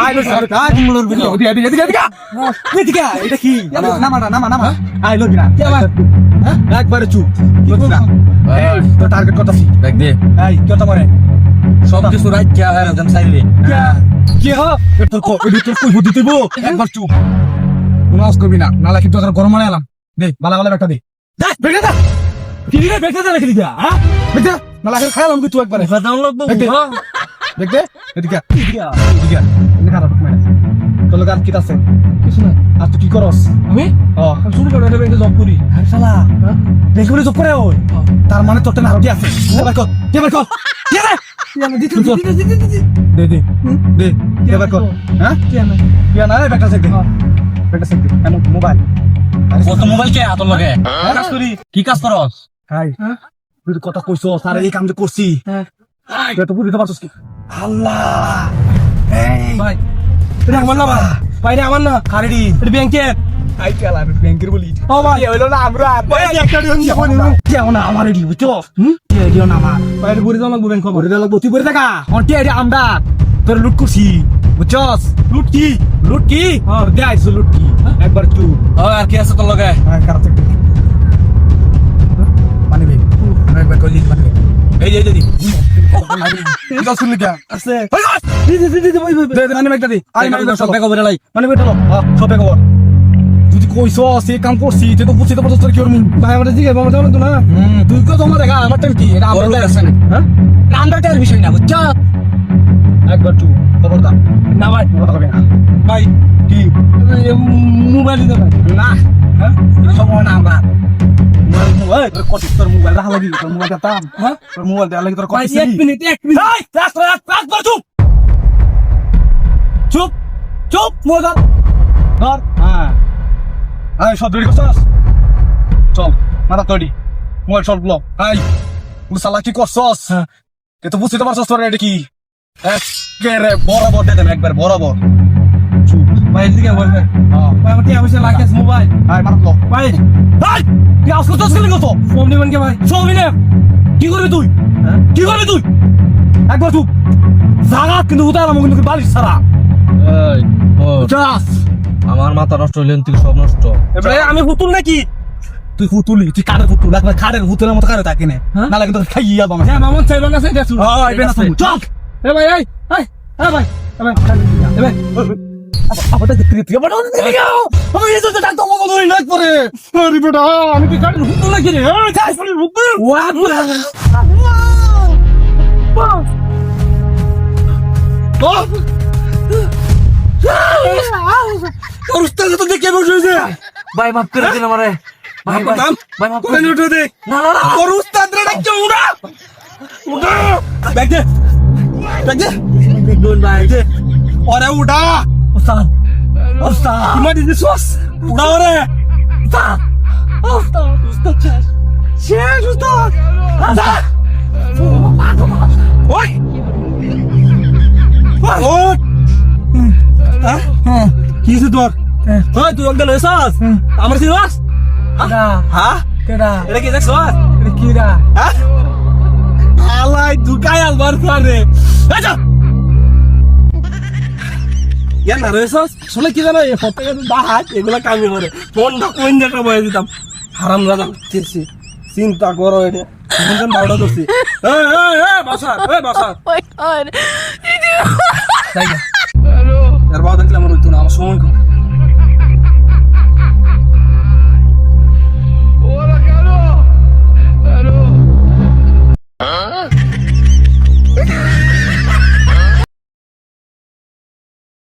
I লোক মুলোর ভিতর এদিকে এটা কি নামা আই লোক না কি আবার একবারে চুপ না এই তো টার্গেট করতেছি দেখ দে এই কি কথা মরে সব কিছু রাইট কি আর একদম সাইডে কি হ তোর কই বুদ্ধি দিব একবার চুপ নাচ করবি না নালা কিন্তু গরম মানে এলাম দে বালা বালা একটা দে বেটা দা কি রে বেটা দা রেখে দিগা হ্যাঁ বেটা নালা খাইলাম কি তুই একবারে দাম লাগবে দেখতে এদিকে খারাপ মানে তোর লোক আর কি আছে কিছু না আর তুই কি করস আমি শুরু করে ব্যাংকে জব করি আরে শালা ব্যাংকে করে জব করে ওই তার মানে তোর টেন আরো কি আছে এবার কর দে এবার কর হ্যাঁ কি না রে বেটা সেক কেন মোবাইল কত মোবাইল কে আতর লগে কাজ করি কি কাজ করস হাই তুই কথা কইছো স্যার এই কাম যে করছি তুই তো বুঝতে পারছিস কি আল্লাহ এই ভাই এটা আমার না ভাই রে আমার না কারেডি এটা ব্যাংকে আই চালা ব্যাংকের বলি ও ভাই হইলো না আমরা ভাই একটা দিন যাব না কেও না আমার এডি বুঝছো কে দিও না আমার ভাই বুড়ি দাও লাগবো ব্যাংক বুড়ি দাও লাগবো তুই বুড়ি টাকা অন্টি এডি আমরা তোর লুট করছি বুঝছস লুট কি দে আইছো লুট কি একবার চুপ আর কি আছে তোর লগে কারতে মানে বে একবার কইলি মানে এই যে দিদি এটা শুনলি কি আছে দে মানে একটা দি আই মানে সব বেক over লাই মানে বেটা সব বেক over তুই কইছো সে কাম করছি তুই তো বুঝতে পারছিস তোর কি করবি ভাই আমাদের দিকে বাবা জানো তো না তুই কো তোমার দেখা আমার টাইম কি এটা আমার টাইম আছে না হ্যাঁ আমরা টাইম বিষয় না বুঝছো একবার তুই খবরদার না ভাই কথা কবে না ভাই কি মোবাইল দিতে ভাই না হ্যাঁ সময় না আমরা মোবাইল তোর কত তোর মোবাইল রাখা লাগি তোর মোবাইল দাম হ্যাঁ তোর মোবাইল দেয়া লাগি তোর কত এক মিনিট এই একবার চুপ মোবাইল ধর হ্যাঁ আয় সব রেডি করছস চল মাথা তৈরি মোবাইল সব ব্লক আয় মুসালা কি করছস কে তো বুঝতে পারছস তোর এটা কি একেবারে বরাবর দে দেন একবার বরাবর চুপ ভাই এদিকে বলবে ভাই আমার কি অবশ্যই লাগে মোবাইল আয় মারলো ভাই কি আসলো তো স্কেলে কত ফোন দিবেন কে ভাই ফোন দিনে কি করবি তুই একবার চুপ জাগা কিন্তু উতারাম কিন্তু বালিশ ছাড়া এই ও জাস আমার মাথা নষ্ট হইলেন তুই সব নষ্ট এবারে আমি হুতুল নাকি তুই হুতুলি তুই কারের হুতুল একবার কারের হুতুলের মতো কারে থাকে না নালে কিন্তু খাইয়া বাবা হ্যাঁ মামন চাইলো না সেই দেখু হ্যাঁ আইবে না তুমি চল এ ভাই এই ভাই আপাতত ক্রিপ্টো বড় দিকে যাও আমি এই তো ডাক্তার মতো ধরে লাগ পড়ে আরে বেটা আমি কি কারের হুতুল নাকি রে এই যাই শুনি হুতুল ওয়া তোর উস্তাদ তো দেখে বসেছে ভাই মাফ করে দিন আমারে ভাই মাফ করে উঠে দে না তোর উস্তাদ রে ডাকছে উড়া ব্যাগ দে দুন ভাই ওরে উড়া উস্তাদ কি মাটি দিছস উড়া ওরে উস্তাদ শেষ উস্তাদ ওই কি তোর তুই অঙ্কেল এসস আমার সিনাস হ্যাঁ এটা কি দেখছ আলাই দুকাই আলবার সারে না রেসস শুনে কি জানো এই প্রত্যেকের দাহাত এগুলা কামি করে ফোনটা কোন জায়গা বয়ে দিতাম হারাম রাজা চিন্তা করো এটা এখন বারোটা ধরছি বাসার তাই না এর বাবা দেখলে আমার হইতো না আমার সময়